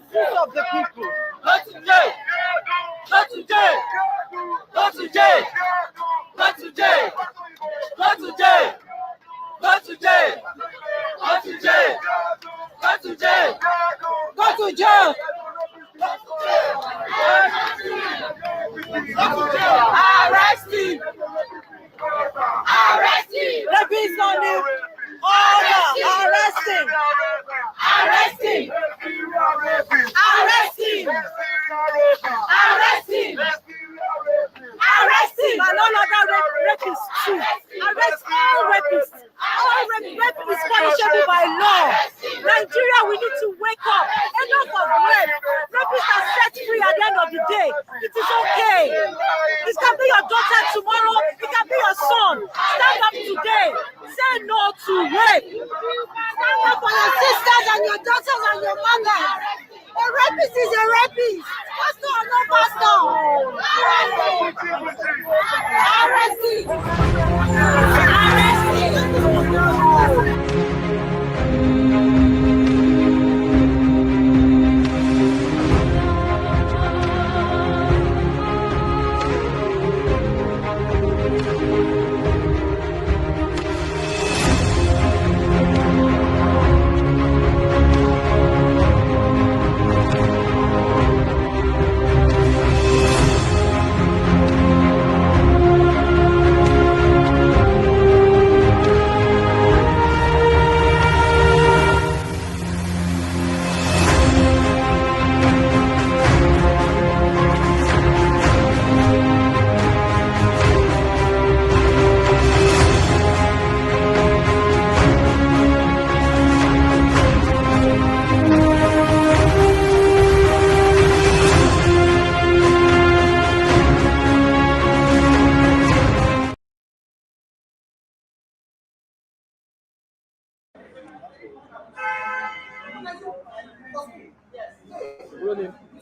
justice of the people. Go to jail! Go to jail! Go to jail! Go to jail! Go to jail! Go to jail! Go to jail! Go to jail! Go to jail! Arrest him! Arrest him! Rapist on the order! Arrest him! Arrest him! Arrest him! Arrest him! Arrest him! And all other rapists too. Arrest all rapists. All rape is punishable by law. Nigeria, we need to wake up. Enough of rape. Rapists are set free at the end of the day. It is okay. It can be your daughter tomorrow. It can be your son. Stand up today. Say no to rape. Stand up for your sisters and your daughters and your mothers. A rapist is a rapist. Pastor or no pastor. Arrest him! Arrest him!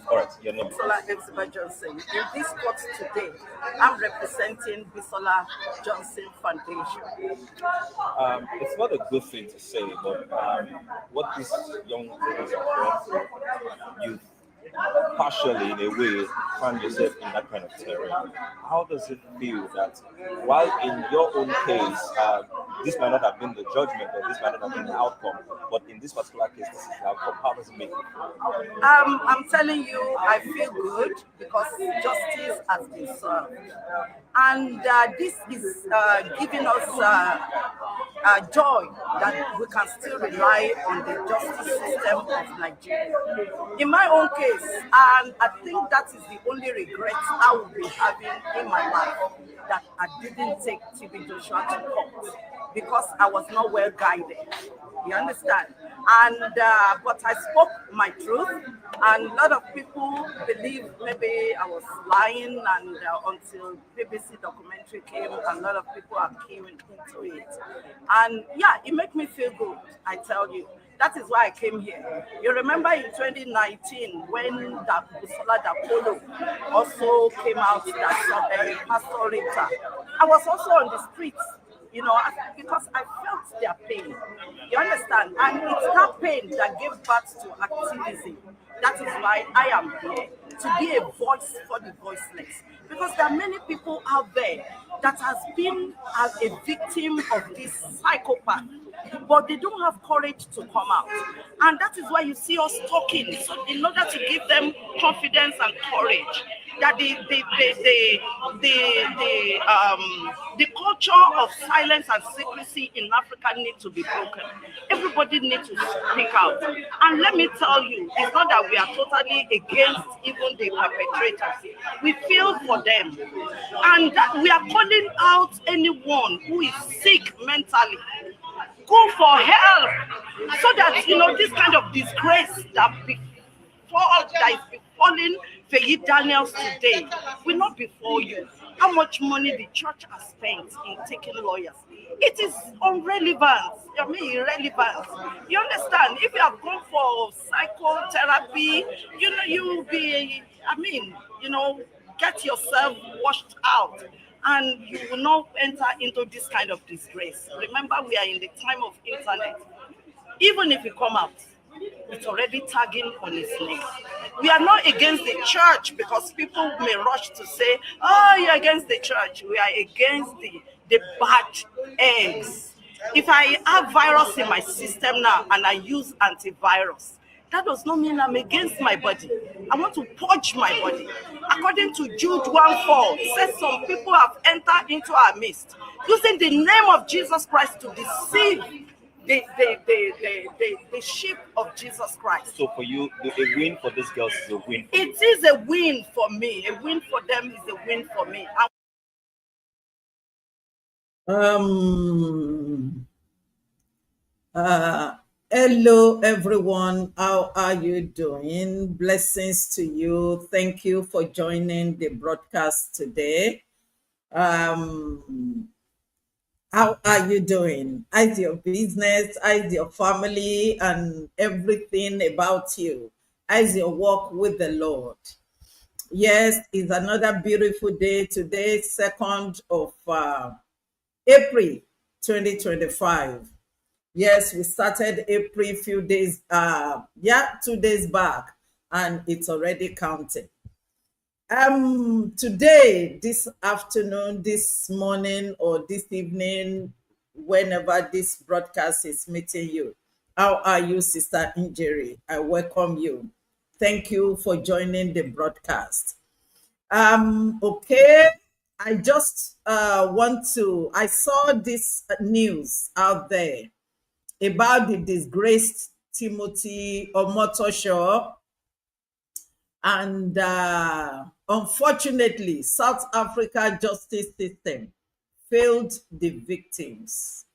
All right, your name. Bisola Hephzi-bah Johnson. In this court today, I'm representing Bisola Johnson Foundation. It's not a good thing to say, but what these young ladies are going through, you partially, in a way, find yourself in that kind of terrain. How does it feel that, while in your own case, this might not have been the judgment or this might not have been the outcome, but in this particular case, this is the outcome? How does it make you feel? I'm telling you, I feel good because justice has been served. And this is giving us joy that we can still rely on the justice system of Nigeria. In my own case, and I think that is the only regret I will be having in my life, that I didn't take TB Joshua to court because I was not well guided. You understand? And but I spoke my truth, and a lot of people believe maybe I was lying, and until BBC documentary came, a lot of people are keen into it. And yeah, it made me feel good, I tell you. That is why I came here. You remember in 2019 when the Bisola also came out that Pastor Rita. I was also on the streets, you know, because I felt their pain. You understand? And it's that pain that gave birth to activism. That is why I am here, to be a voice for the voiceless. Because there are many people out there that has been as a victim of this psychopath, but they don't have courage to come out. And that is why you see us talking, so in order to give them confidence and courage that the culture of silence and secrecy in Africa needs to be broken. Everybody needs to speak out. And let me tell you, it's not that we are totally against even the perpetrators. We feel for them. And that we are calling out anyone who is sick mentally. Go for help, so that, you know, this kind of disgrace that is befalling Feyi Daniels today will not befall you. How much money the church has spent in taking lawyers? It is irrelevant. I mean, irrelevant. You understand? If you have gone for psychotherapy, you know, you will be, I mean, you know, get yourself washed out, and you will not enter into this kind of disgrace. Remember, we are in the time of internet. Even if you come out, it's already tagging on its neck. We are not against the church because people may rush to say, oh, you're against the church. We are against the bad eggs. If I have virus in my system now and I use antivirus, that does not mean I'm against my body. I want to purge my body. According to Jude 1:4, it says some people have entered into our midst using the name of Jesus Christ to deceive the sheep of Jesus Christ. So for you, a win for these girls is a win. It is a win for me. A win for them is a win for me. Hello everyone, how are you doing? Blessings to you. Thank you for joining the broadcast today. How are you doing? How's your business? How's your family and everything about you? How's your walk with the Lord? Yes, it's another beautiful day today, 2nd of April 2025. Yes, we started April few days, 2 days back, and it's already counting. Today, this afternoon, this morning, or this evening, whenever this broadcast is meeting you, how are you, Sister Injury? I welcome you. Thank you for joining the broadcast. Okay, I just I saw this news out there about the disgraced Timothy Omotosho, and unfortunately, South Africa justice system failed the victims.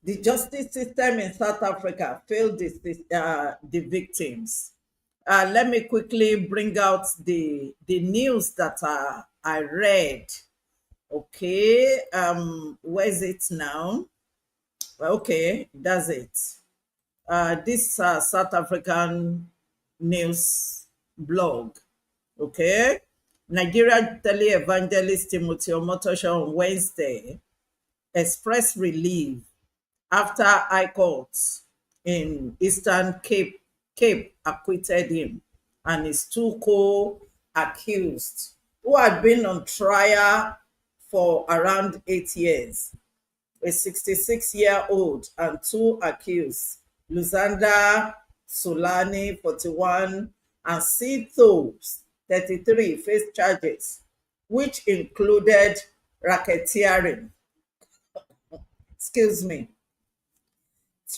The justice system in South Africa failed the victims. Let me quickly bring out the news that I read. Okay, where is it now? Okay, that's it. This South African news blog. Okay, Nigerian televangelist Timothy Omotosho on Wednesday expressed relief after High Court in Eastern Cape acquitted him and his two co-accused, who had been on trial for around 8 years. A 66-year-old and two accused, Luzanda Solani, 41, and Sitho, 33, faced charges, which included racketeering,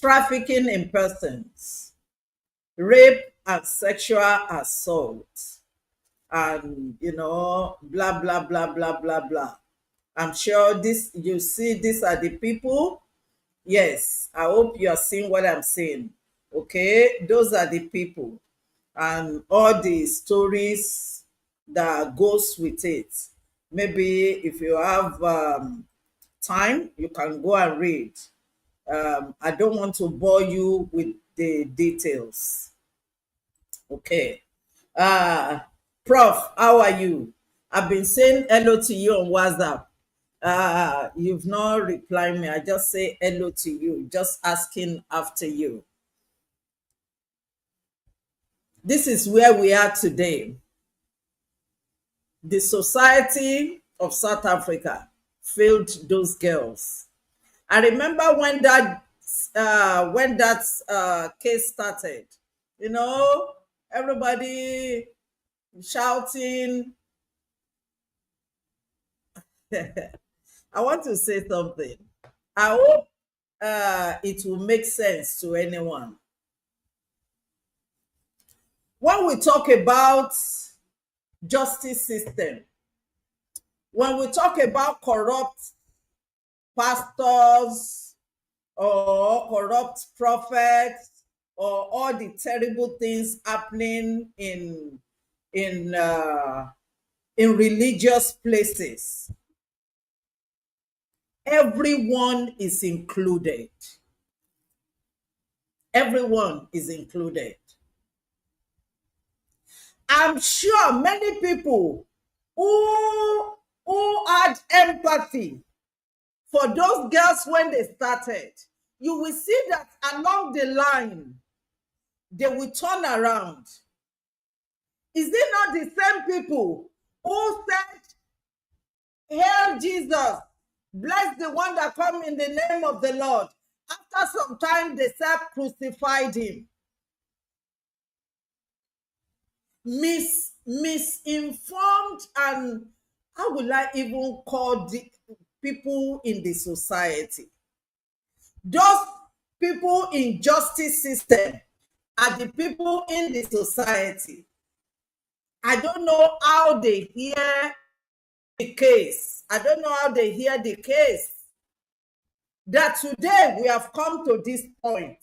trafficking in persons, rape and sexual assault, and blah blah blah blah blah blah. I'm sure these are the people. Yes, I hope you are seeing what I'm saying. Okay, those are the people and all the stories that goes with it. Maybe if you have time, you can go and read. I don't want to bore you with the details. Okay. Prof, how are you? I've been saying hello to you on WhatsApp. You've not replied me. I just say hello to you, just asking after you. This is where we are today. The society of South Africa failed those girls. I remember when that case started, everybody shouting. I want to say something. I hope it will make sense to anyone. When we talk about justice system, when we talk about corrupt pastors or corrupt prophets or all the terrible things happening in religious places, everyone is included. Everyone is included. I'm sure many people who had empathy for those girls when they started, you will see that along the line, they will turn around. Is it not the same people who said, "Hail Jesus, bless the one that come in the name of the Lord"? After some time, they said, "Crucified him." Misinformed, and how will I even call the people in the society? Those people in justice system are the people in the society. I don't know how they hear the case. I don't know how they hear the case. That today we have come to this point.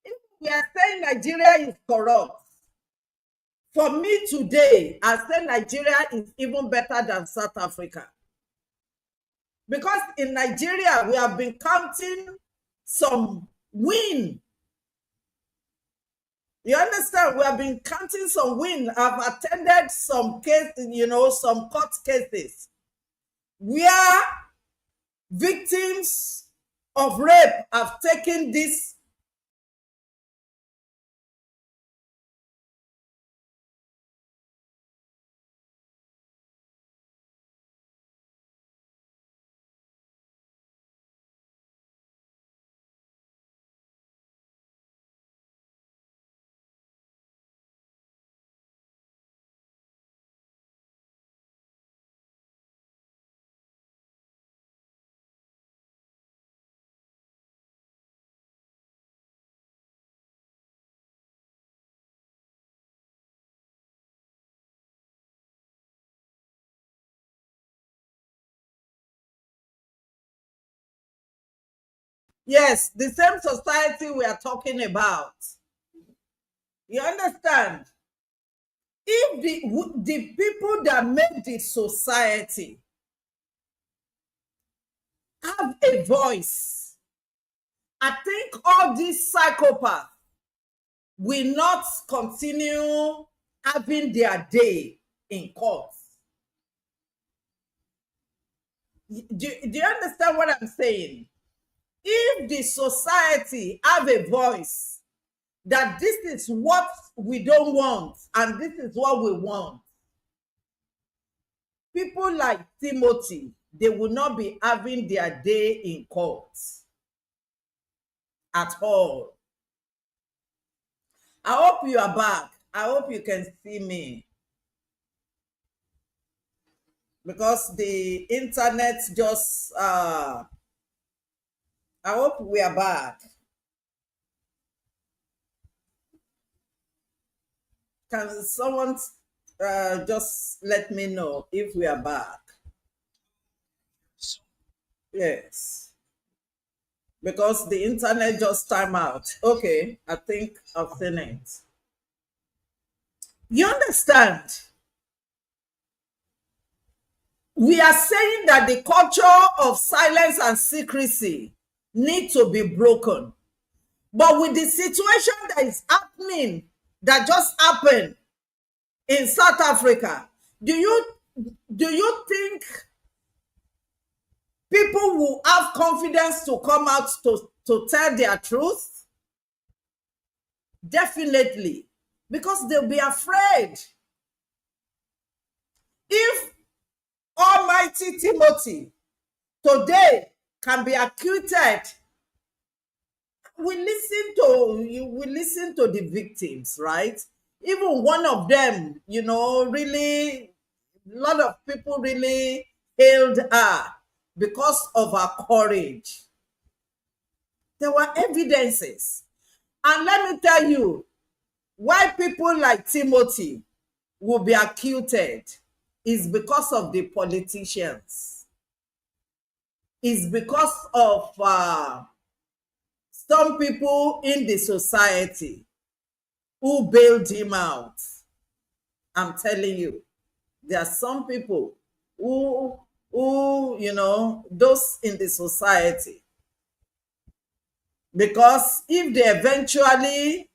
If we are saying Nigeria is corrupt, for me today, I say Nigeria is even better than South Africa. Because in Nigeria, we have been counting some win. You understand? We have been counting some win. I've attended some cases, some court cases where victims of rape have taken this yes, the same society we are talking about. You understand? If the people that made the society have a voice, I think all these psychopaths will not continue having their day in court. Do you understand what I'm saying? If the society have a voice that this is what we don't want and this is what we want, people like Timothy, they will not be having their day in court at all. I hope you are back. I hope you can see me, because the internet just I hope we are back. Can someone just let me know if we are back? Yes. Because the internet just time out. Okay, I think I've seen it. You understand? We are saying that the culture of silence and secrecy need to be broken. But with the situation that is happening, that just happened in South Africa, do you think people will have confidence to come out to tell their truth? Definitely, because they'll be afraid. If Almighty Timothy today can be acquitted, we listen to the victims, right? Even one of them, really, a lot of people really hailed her because of her courage. There were evidences. And let me tell you, why people like Timothy will be acquitted is because of the politicians. It's because of some people in the society who bailed him out. I'm telling you, there are some people who those in the society. Because if they eventually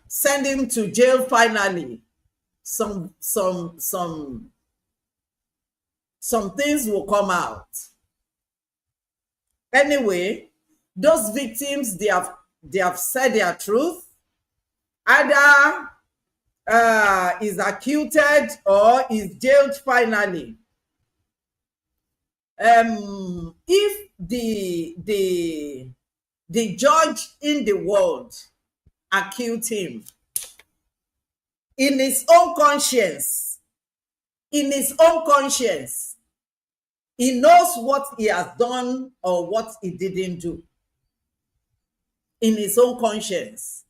send him to jail finally, some things will come out. Anyway, those victims, they have said their truth. Either is acquitted or is jailed finally. If the judge in the world accused him in his own conscience, he knows what he has done or what he didn't do. In his own conscience,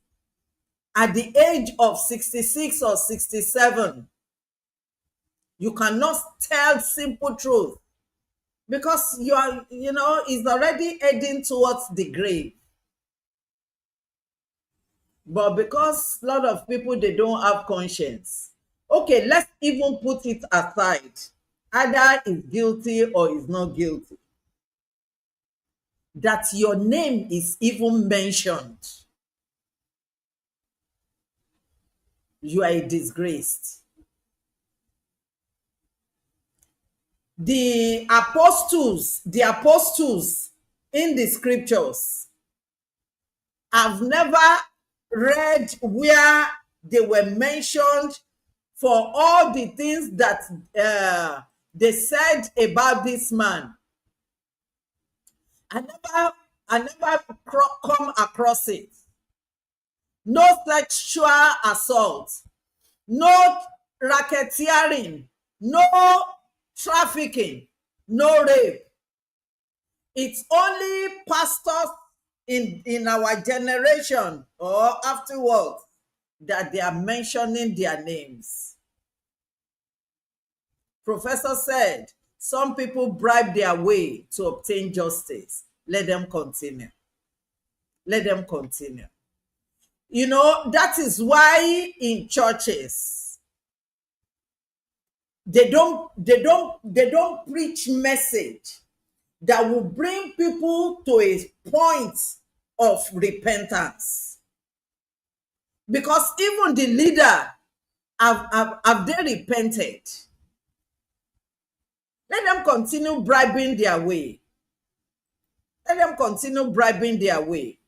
at the age of 66 or 67, you cannot tell simple truth because he's already heading towards the grave. But because a lot of people, they don't have conscience. Okay, let's even put it aside. Either is guilty or is not guilty. That your name is even mentioned, you are a disgraced. The apostles in the scriptures, I've never read where they were mentioned for all the things that they said about this man. I never come across it. No sexual assault, no racketeering, no trafficking, no rape. It's only pastors in our generation or afterwards that they are mentioning their names. Professor said some people bribe their way to obtain justice. Let them continue. Let them continue. That is why in churches they don't preach message that will bring people to a point of repentance. Because even the leader have they repented? Let them continue bribing their way. Let them continue bribing their way.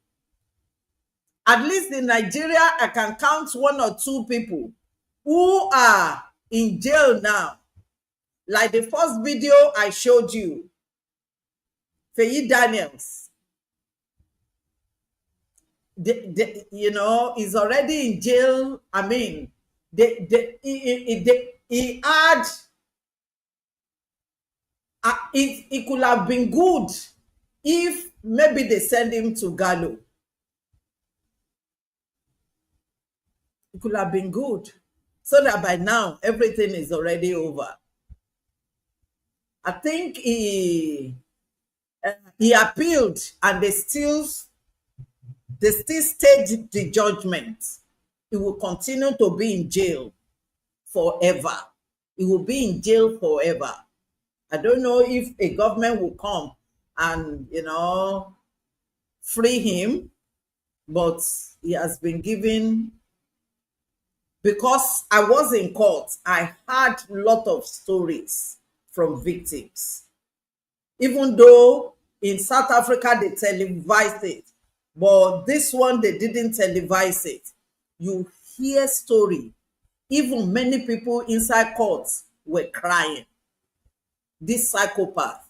At least in Nigeria, I can count 1 or 2 people who are in jail now. Like the first video I showed you, Feyi Daniels. He's already in jail. I mean, he had. It could have been good if maybe they send him to Gallo. It could have been good, so that by now everything is already over. I think he appealed and they still stayed the judgment. He will continue to be in jail forever. He will be in jail forever. I don't know if a government will come and free him, but he has been given. Because I was in court, I had a lot of stories from victims. Even though in South Africa they televised it, but this one they didn't televise it. You hear story. Even many people inside courts were crying. This psychopath.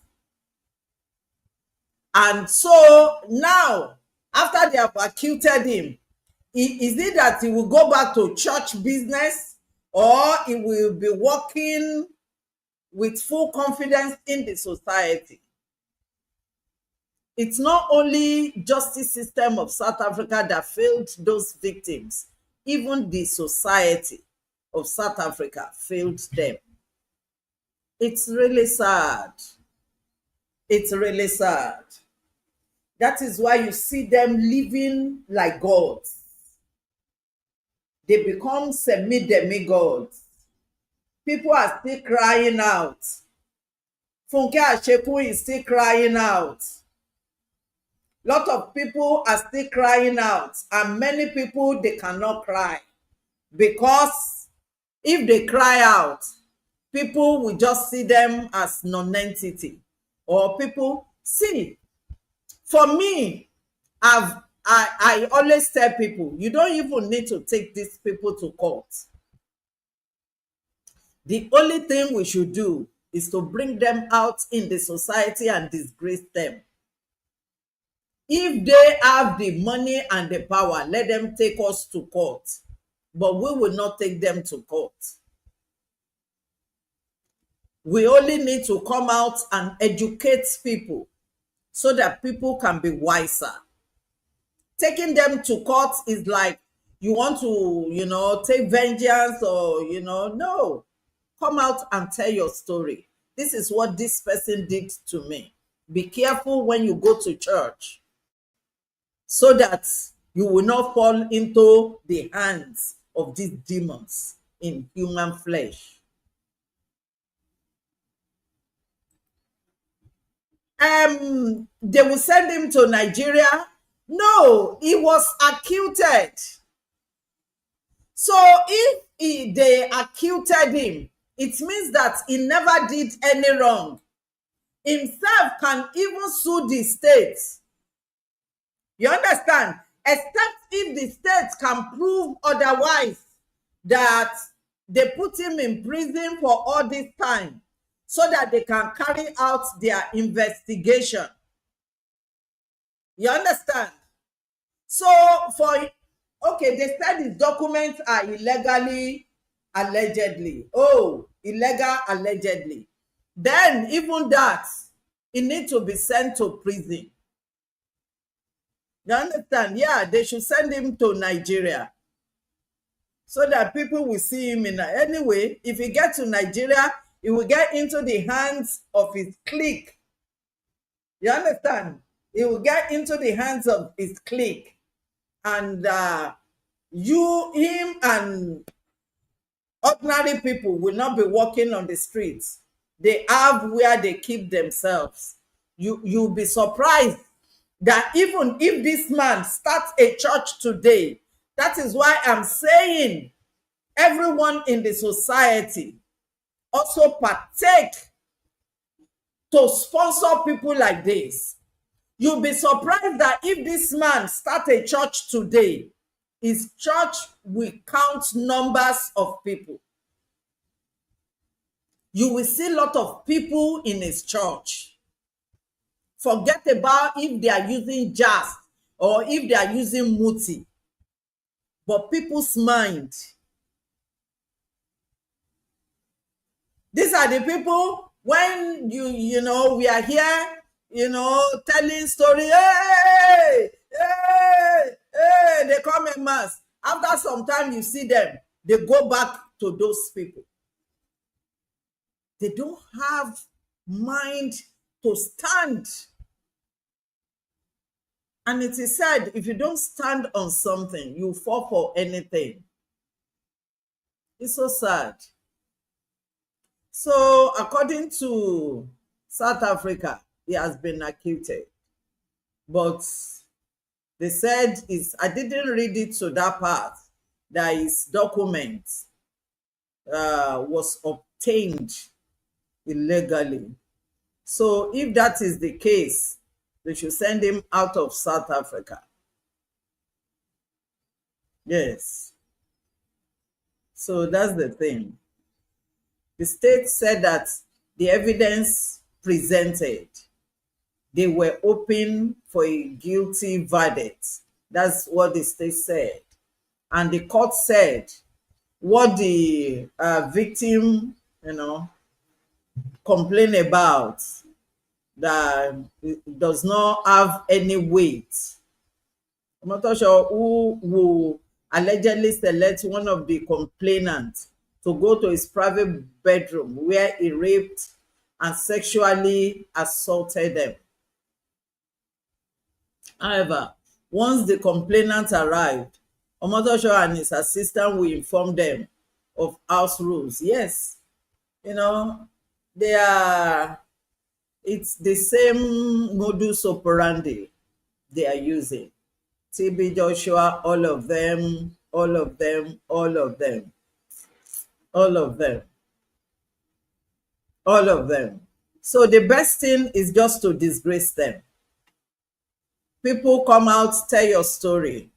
And so now, after they have acquitted him, is it that he will go back to church business, or he will be working with full confidence in the society? It's not only justice system of South Africa that failed those victims. Even the society of South Africa failed them. It's really sad. It's really sad. That is why you see them living like gods. They become semi-demigods. People are still crying out. Funke Asheku is still crying out. Lot of people are still crying out, and many people, they cannot cry, because if they cry out, people will just see them as non-entity. Or people see, For me, I always tell people, you don't even need to take these people to court. The only thing we should do is to bring them out in the society and disgrace them. If they have the money and the power, let them take us to court. But we will not take them to court. We only need to come out and educate people so that people can be wiser. Taking them to court is like you want to, take vengeance or, no. Come out and tell your story. This is what this person did to me. Be careful when you go to church so that you will not fall into the hands of these demons in human flesh. They will send him to Nigeria. No, he was acquitted. So if they acquitted him, it means that he never did any wrong. Himself can even sue the state. You understand? Except if the state can prove otherwise, that they put him in prison for all this time so that they can carry out their investigation. You understand? So they said his documents are illegally, allegedly. Oh, illegal, allegedly. Then even that, he needs to be sent to prison. You understand? Yeah, they should send him to Nigeria so that people will see him in. Anyway, if he gets to Nigeria, he will get into the hands of his clique. You understand? He will get into the hands of his clique. And him and ordinary people will not be walking on the streets. They have where they keep themselves. You'll be surprised that even if this man starts a church today, that is why I'm saying everyone in the society also partake to sponsor people like this. You'll be surprised that if this man starts a church today, his church will count numbers of people. You will see a lot of people in his church. Forget about if they are using jazz or if they are using muti. But people's mind. These are the people when we are here, telling story. Hey, they come en mass. After some time, you see them, they go back to those people. They don't have mind to stand. And it is said, if you don't stand on something, you fall for anything. It's so sad. So, according to South Africa, he has been acquitted. But they said, I didn't read it to that part, that his document was obtained illegally. So, if that is the case, they should send him out of South Africa. Yes. So that's the thing. The state said that the evidence presented, they were open for a guilty verdict. That's what the state said. And the court said what the victim, complained about, that it does not have any weight. Omotosho, who will allegedly select one of the complainants to go to his private bedroom where he raped and sexually assaulted them. However, once the complainant arrived, Omotosho and his assistant will inform them of house rules. Yes, it's the same modus operandi they are using. TB Joshua, all of them. So the best thing is just to disgrace them. People come out, tell your story.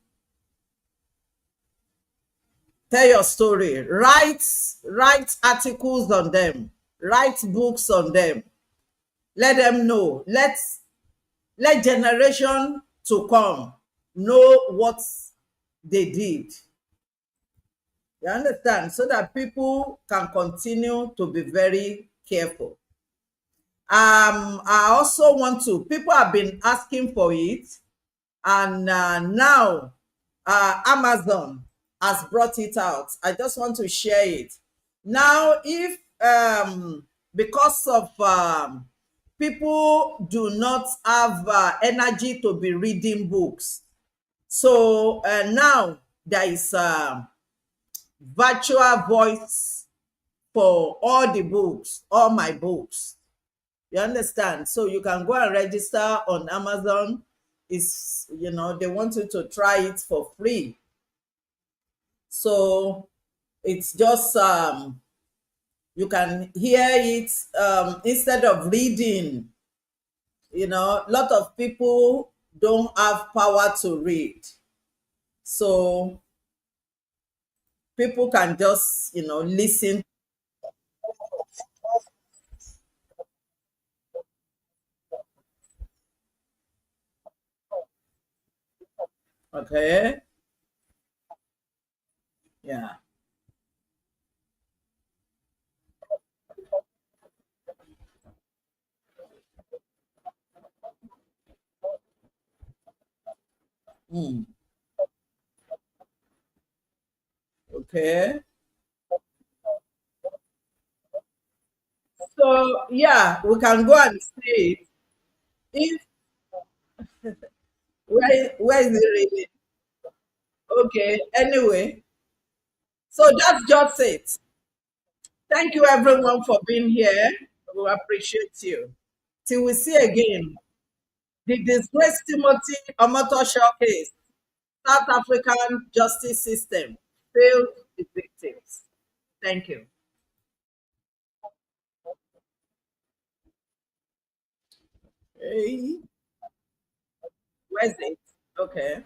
Tell your story. Write articles on them. Write books on them. Let them know. Let generation to come know what they did. You understand? So that people can continue to be very careful. I also want to, people have been asking for it, and now Amazon has brought it out. I just want to share it. Now, if because of people do not have energy to be reading books, so now there is virtual voice for all the books, all my books. You understand? So you can go and register on Amazon. Is, they want you to try it for free. So it's just you can hear it instead of reading. A lot of people don't have power to read. So people can just, listen. Okay. Yeah. Mm. Okay. So yeah, we can go and see it. If where is it really? Okay. Anyway, so that's just it. Thank you everyone for being here. We appreciate you. Till we see again. The disgraced Timothy Omotosho case. South African justice system failed the victims. Thank you. Hey, where's it? Okay.